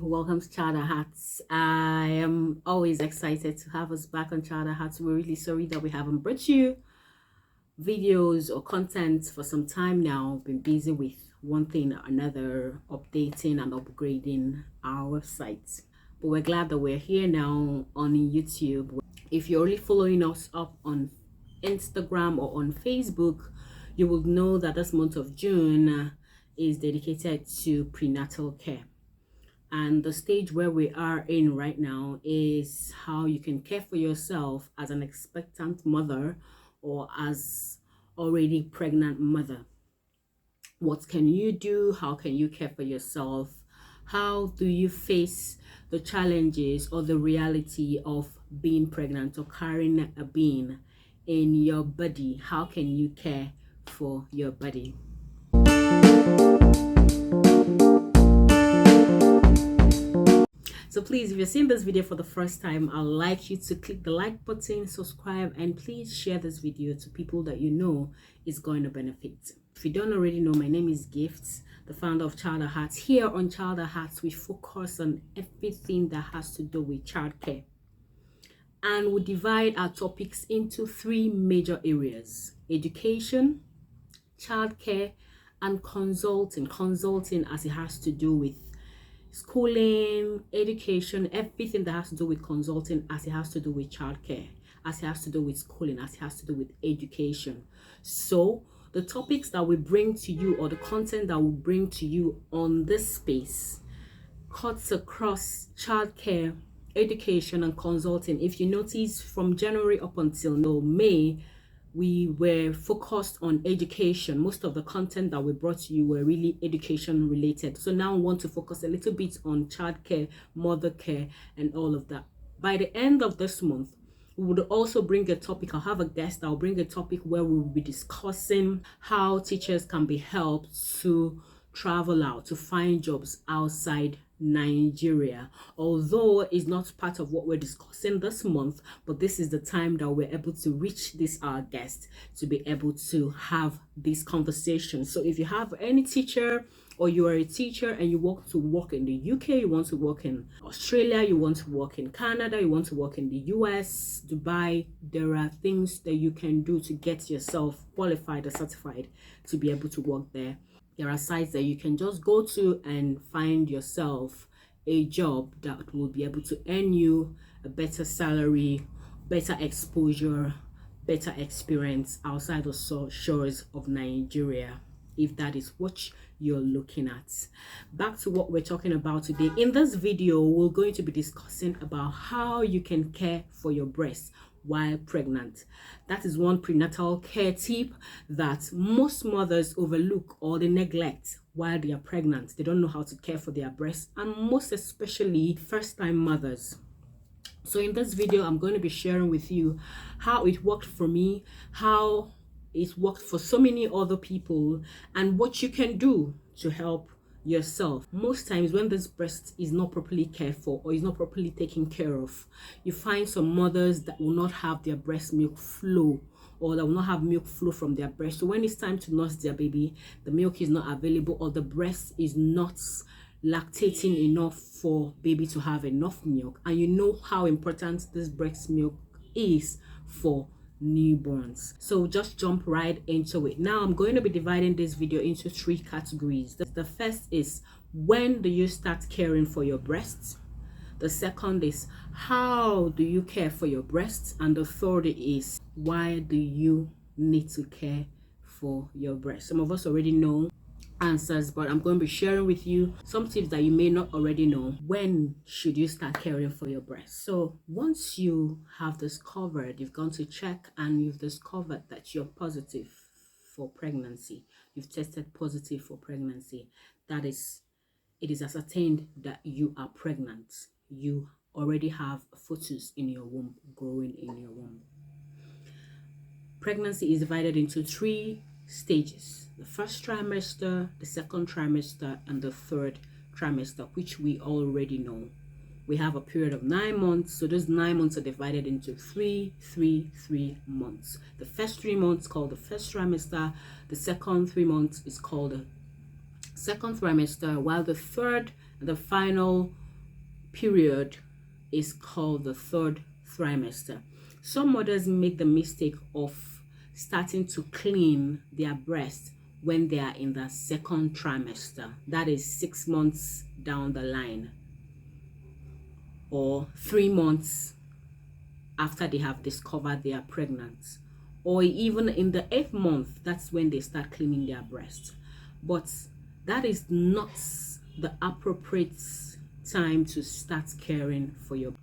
welcome to Chowder Hats. I am always excited to have us back on Chowder Hats. We're really sorry that we haven't brought you videos or content for some time now. Been busy with one thing or another, updating and upgrading our website. But we're glad that we're here now on YouTube. If you're already following us up on Instagram or on Facebook, you will know that this month of June is dedicated to prenatal care. And the stage where we are in right now is how you can care for yourself as an expectant mother or as already pregnant mother. What can you do? How can you care for yourself? How do you face the challenges or the reality of being pregnant or carrying a being in your body? How can you care for your body? So please, if you're seeing this video for the first time, I'd like you to click the like button, subscribe, and please share this video to people that you know is going to benefit. If you don't already know, my name is Gifts, the founder of Chowder Hats. Here on Chowder Hats, we focus on everything that has to do with childcare. And we divide our topics into three major areas: education, childcare, and consulting. Consulting as it has to do with schooling, education, everything that has to do with consulting, as it has to do with childcare, as it has to do with schooling, as it has to do with education. So the topics that we bring to you, or the content that we bring to you on this space, cuts across childcare, education, and consulting. If you notice, from January up until May, we were focused on education. Most of the content that we brought to you were really education related. So now we want to focus a little bit on childcare, mother care, and all of that. By the end of this month, we would also bring a topic. I'll have a guest. I'll bring a topic where we will be discussing how teachers can be helped to travel out, to find jobs outside Nigeria. Although it's not part of what we're discussing this month, but this is the time that we're able to reach this our guest to be able to have this conversation. So if you have any teacher, or you are a teacher and you want to work in the UK, you want to work in Australia, you want to work in Canada, you want to work in the US, Dubai, there are things that you can do to get yourself qualified or certified to be able to work there. There are sites that you can just go to and find yourself a job that will be able to earn you a better salary, better exposure, better experience outside the shores of Nigeria, if that is what you're looking at. Back to what we're talking about today. In this video, we're going to be discussing about how you can care for your breast while pregnant. That is one prenatal care tip that most mothers overlook or they neglect while they are pregnant. They don't know how to care for their breasts, and most especially first-time mothers. So in this video, I'm going to be sharing with you how it worked for me, how it worked for so many other people, and what you can do to help yourself. Most times when this breast is not properly cared for or is not properly taken care of, you find some mothers that will not have their breast milk flow, or that will not have milk flow from their breast. So when it's time to nurse their baby, the milk is not available, or the breast is not lactating enough for baby to have enough milk. And you know how important this breast milk is for newborns. So just jump right into it. Now I'm going to be dividing this video into three categories. The first is, when do you start caring for your breasts? The second is, how do you care for your breasts? And the third is, why do you need to care for your breasts? Some of us already know answers, but I'm going to be sharing with you some tips that you may not already know. When should you start caring for your breast? So once you have discovered, you've gone to check and you've discovered that you're positive for pregnancy, you've tested positive for pregnancy, that is, it is ascertained that you are pregnant. You already have a fetus in your womb, growing in your womb. Pregnancy is divided into three stages: the first trimester, the second trimester, and the third trimester, which we already know. We have a period of 9 months, so those 9 months are divided into three months. The first 3 months called the first trimester, the second 3 months is called the second trimester, while the third and the final period is called the third trimester. Some mothers make the mistake of starting to clean their breast when they are in the second trimester. That is 6 months down the line, or 3 months after they have discovered they are pregnant, or even in the 8th month. That's when they start cleaning their breast. But that is not the appropriate time to start caring for your.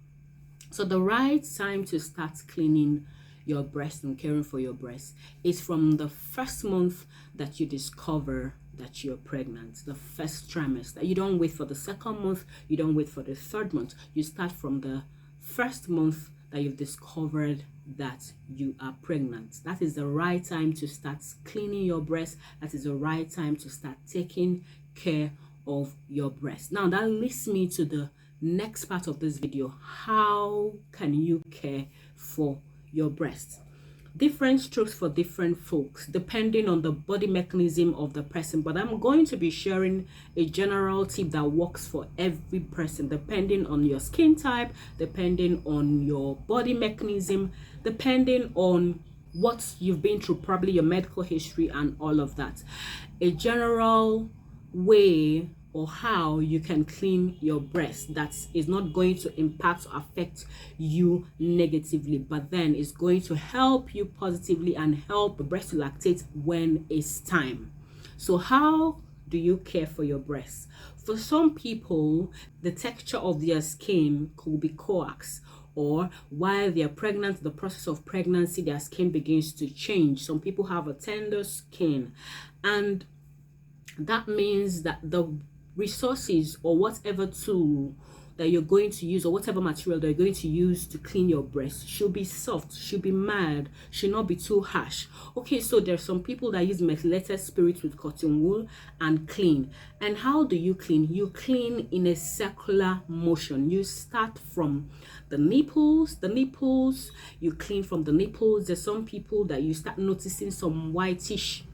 So the right time to start cleaning your breast and caring for your breast is from the 1st month that you discover that you're pregnant, the 1st trimester. You don't wait for the 2nd month, you don't wait for the 3rd month. You start from the 1st month that you've discovered that you are pregnant. That is the right time to start cleaning your breast. That is the right time to start taking care of your breast. Now that leads me to the next part of this video. How can you care for your breast? Different strokes for different folks depending on the body mechanism of the person, but I'm going to be sharing a general tip that works for every person, depending on your skin type, depending on your body mechanism, depending on what you've been through, probably your medical history and all of that. A general way or how you can clean your breast that is not going to impact or affect you negatively, but then is going to help you positively and help the breast to lactate when it's time. So how do you care for your breast? For some people, the texture of their skin could be coax, or while they are pregnant, the process of pregnancy, their skin begins to change. Some people have a tender skin, and that means that the resources or whatever tool that you're going to use, or whatever material that you're going to use to clean your breast, should be soft, should be mild, should not be too harsh. Okay, so there's some people that use methylated spirits with cotton wool and clean. And how do you clean? You clean in a circular motion. You start from the nipples, you clean from the nipples. There's some people that you start noticing some whitish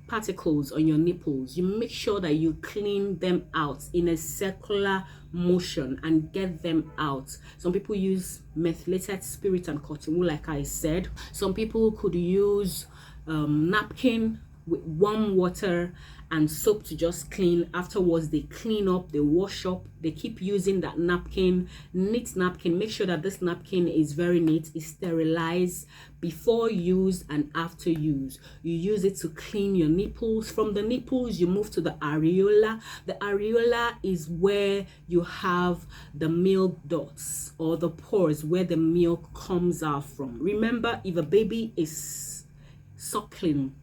particles on your nipples. You make sure that you clean them out in a circular motion and get them out. Some people use methylated spirit and cotton wool, like I said. Some people could use napkin with warm water and soap to just clean. Afterwards, they clean up, they wash up, they keep using that napkin, neat napkin. Make sure that this napkin is very neat, is sterilized before use and after use. You use it to clean your nipples. From the nipples, you move to the areola. The areola is where you have the milk ducts, or the pores where the milk comes out from. Remember, if a baby is suckling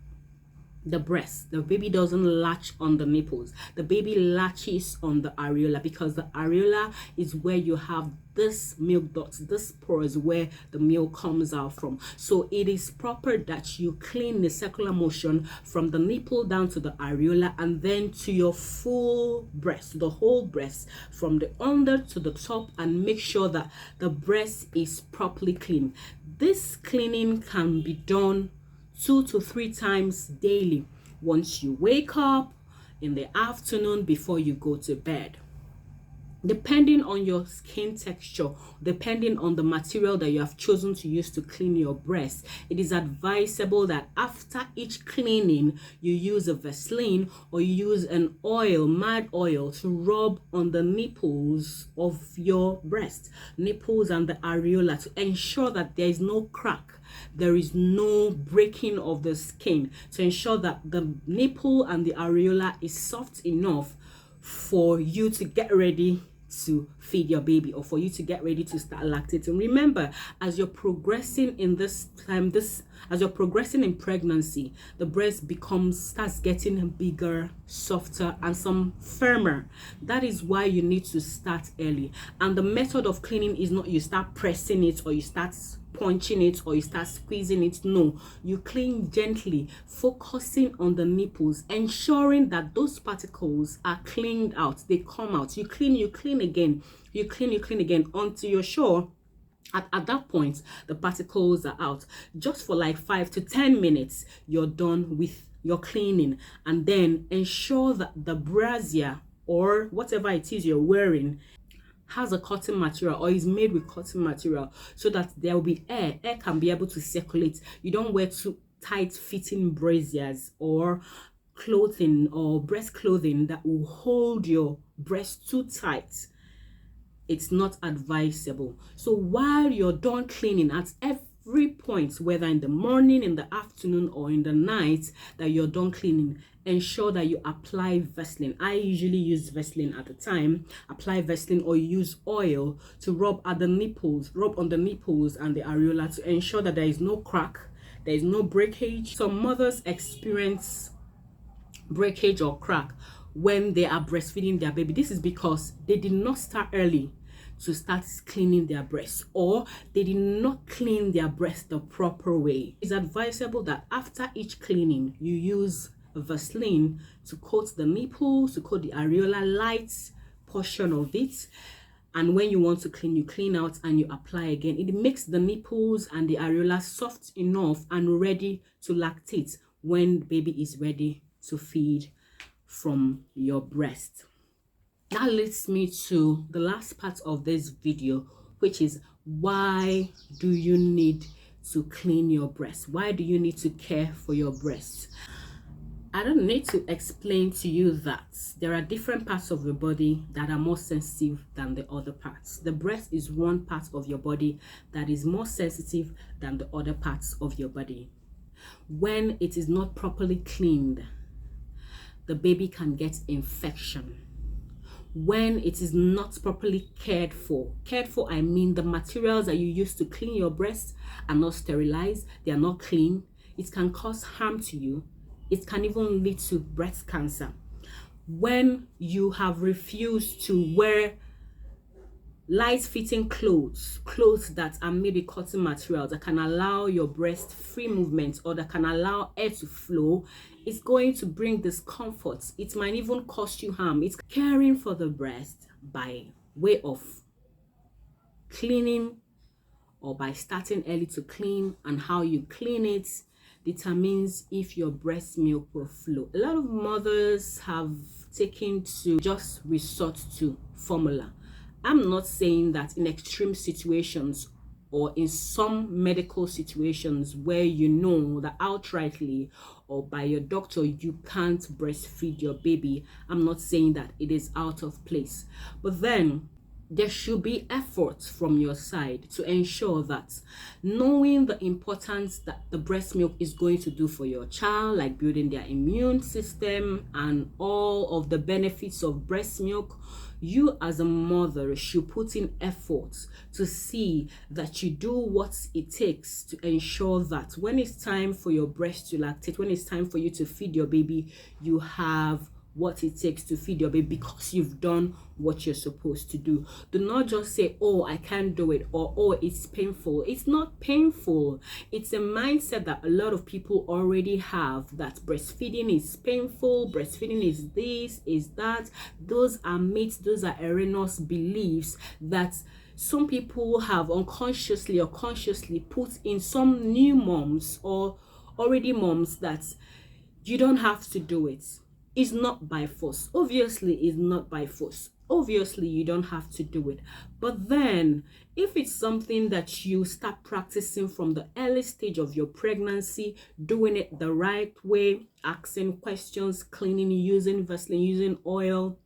the breast, the baby doesn't latch on the nipples. The baby latches on the areola, because the areola is where you have this milk ducts, this pores where the milk comes out from. So it is proper that you clean the circular motion from the nipple down to the areola, and then to your full breast, the whole breast, from the under to the top, and make sure that the breast is properly clean. This cleaning can be done 2 to 3 times daily. Once you wake up, in the afternoon, before you go to bed. Depending on your skin texture, depending on the material that you have chosen to use to clean your breast, it is advisable that after each cleaning, you use a Vaseline or you use an oil, mild oil, to rub on the nipples of your breast, nipples and the areola, to ensure that there is no crack, there is no breaking of the skin, to ensure that the nipple and the areola is soft enough for you to get ready to feed your baby, or for you to get ready to start lactating. Remember, as you're progressing in as you're progressing in pregnancy, the breast starts getting bigger, softer, and some firmer. That is why you need to start early. And the method of cleaning is not you start pressing it, or you start punching it, or you start squeezing it. No, you clean gently, focusing on the nipples, ensuring that those particles are cleaned out, they come out. You clean again, you clean again, until you're sure at that point the particles are out. Just for like 5 to 10 minutes, you're done with your cleaning. And then ensure that the brassiere, or whatever it is you're wearing, has a cotton material or is made with cotton material, so that there will be air can be able to circulate. You don't wear too tight fitting braziers or clothing or breast clothing that will hold your breast too tight. It's not advisable. So while you're done cleaning, at every point, whether in the morning, in the afternoon, or in the night that you're done cleaning, ensure that you apply Vaseline. I usually use Vaseline at the time. Apply Vaseline or use oil to rub on the nipples and the areola to ensure that there is no crack, there is no breakage. Some mothers experience breakage or crack when they are breastfeeding their baby. This is because they did not start early to start cleaning their breasts, or they did not clean their breast the proper way. It's advisable that after each cleaning, you use Vaseline to coat the nipples, to coat the areola light portion of it. And when you want to clean, you clean out and you apply again. It makes the nipples and the areola soft enough and ready to lactate when the baby is ready to feed from your breast. That leads me to the last part of this video, which is, why do you need to clean your breast? Why do you need to care for your breast? I don't need to explain to you that there are different parts of your body that are more sensitive than the other parts. The breast is one part of your body that is more sensitive than the other parts of your body. When it is not properly cleaned, the baby can get infection. When it is not properly cared for, I mean the materials that you use to clean your breast are not sterilized, they are not clean. It can cause harm to you. It can even lead to breast cancer. When you have refused to wear light-fitting clothes that are made with cotton materials that can allow your breast free movement or that can allow air to flow, it's going to bring discomfort. It might even cause you harm. It's caring for the breast by way of cleaning or by starting early to clean, and how you clean it determines if your breast milk will flow. A lot of mothers have taken to just resort to formula. I'm not saying that in extreme situations or in some medical situations where you know that outrightly or by your doctor you can't breastfeed your baby, I'm not saying that it is out of place. But then there should be efforts from your side to ensure that, knowing the importance that the breast milk is going to do for your child, like building their immune system and all of the benefits of breast milk, you as a mother should put in efforts to see that you do what it takes to ensure that when it's time for your breast to lactate, when it's time for you to feed your baby, you have what it takes to feed your baby because you've done what you're supposed to do. Do not just say, oh, I can't do it, or oh, it's painful. It's not painful. It's a mindset that a lot of people already have, that breastfeeding is painful, breastfeeding is this, is that. Those are myths, those are erroneous beliefs that some people have unconsciously or consciously put in some new moms or already moms, that you don't have to do it. It's not by force. Obviously, it's not by force. Obviously, you don't have to do it. But then, if it's something that you start practicing from the early stage of your pregnancy, doing it the right way, asking questions, cleaning, using Vaseline, using oil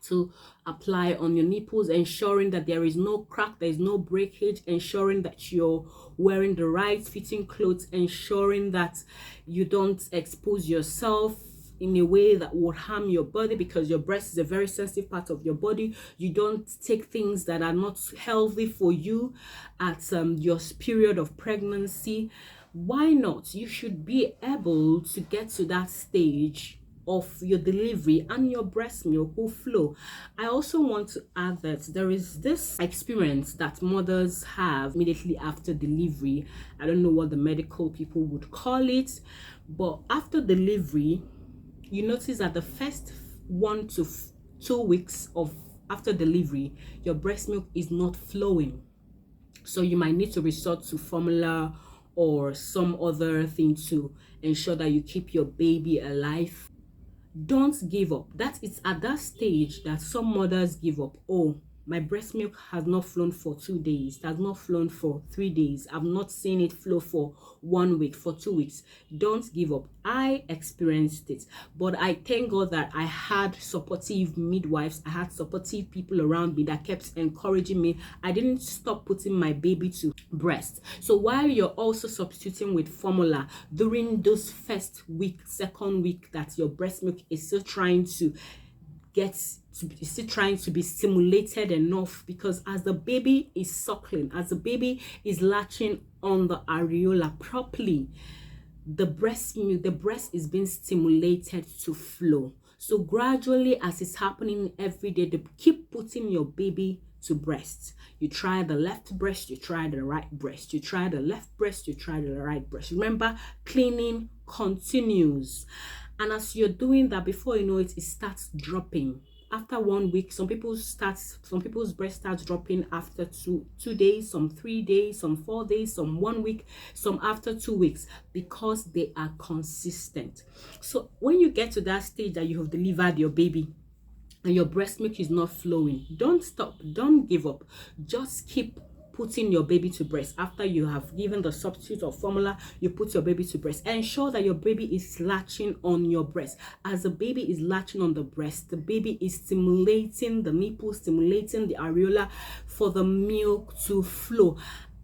to apply on your nipples, ensuring that there is no crack, there is no breakage, ensuring that you're wearing the right fitting clothes, ensuring that you don't expose yourself in a way that would harm your body, because your breast is a very sensitive part of your body. You don't take things that are not healthy for you at your period of pregnancy. Why not? You should be able to get to that stage of your delivery and your breast milk will flow. I also want to add that there is this experience that mothers have immediately after delivery. I don't know what the medical people would call it, but after delivery, you notice that the first 1 to 2 weeks of after delivery, your breast milk is not flowing. So you might need to resort to formula or some other thing to ensure that you keep your baby alive. Don't give up. That is at that stage that some mothers give up. Oh, My breast milk has not flown for 2 days. It has not flown for 3 days. I've not seen it flow for 1 week, for 2 weeks. Don't give up. I experienced it, but I thank God that I had supportive midwives. I had supportive people around me that kept encouraging me. I didn't stop putting my baby to breast. So while you're also substituting with formula during those first week, second week that your breast milk is still trying to be stimulated enough, because as the baby is suckling, as the baby is latching on the areola properly, the breast is being stimulated to flow. So gradually, as it's happening every day, they keep putting your baby to breast. You try the left breast, you try the right breast, you try the left breast, you try the right breast. Remember, cleaning continues. And as you're doing that, before you know it, it starts dropping. After 1 week, some people's breast starts dropping after two days, some 3 days, some 4 days, some 1 week, some after 2 weeks, because they are consistent. So when you get to that stage that you have delivered your baby and your breast milk is not flowing, don't stop, don't give up. Just keep putting your baby to breast. After you have given the substitute of formula, you put your baby to breast. Ensure that your baby is latching on your breast. As the baby is latching on the breast, the baby is stimulating the nipple, stimulating the areola for the milk to flow.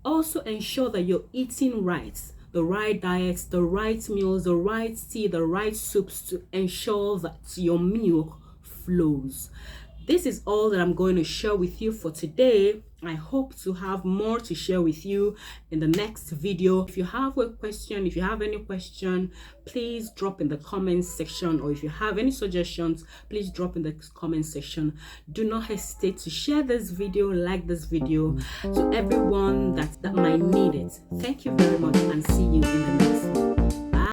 Also ensure that you're eating right, the right diets, the right meals, the right tea, the right soups, to ensure that your milk flows. This is all that I'm going to share with you for today. I hope to have more to share with you in the next video. If you have a question, if you have any question, please drop in the comments section, or if you have any suggestions, please drop in the comment section. Do not hesitate to share this video, like this video to everyone that might need it. Thank you very much, and see you in the next one.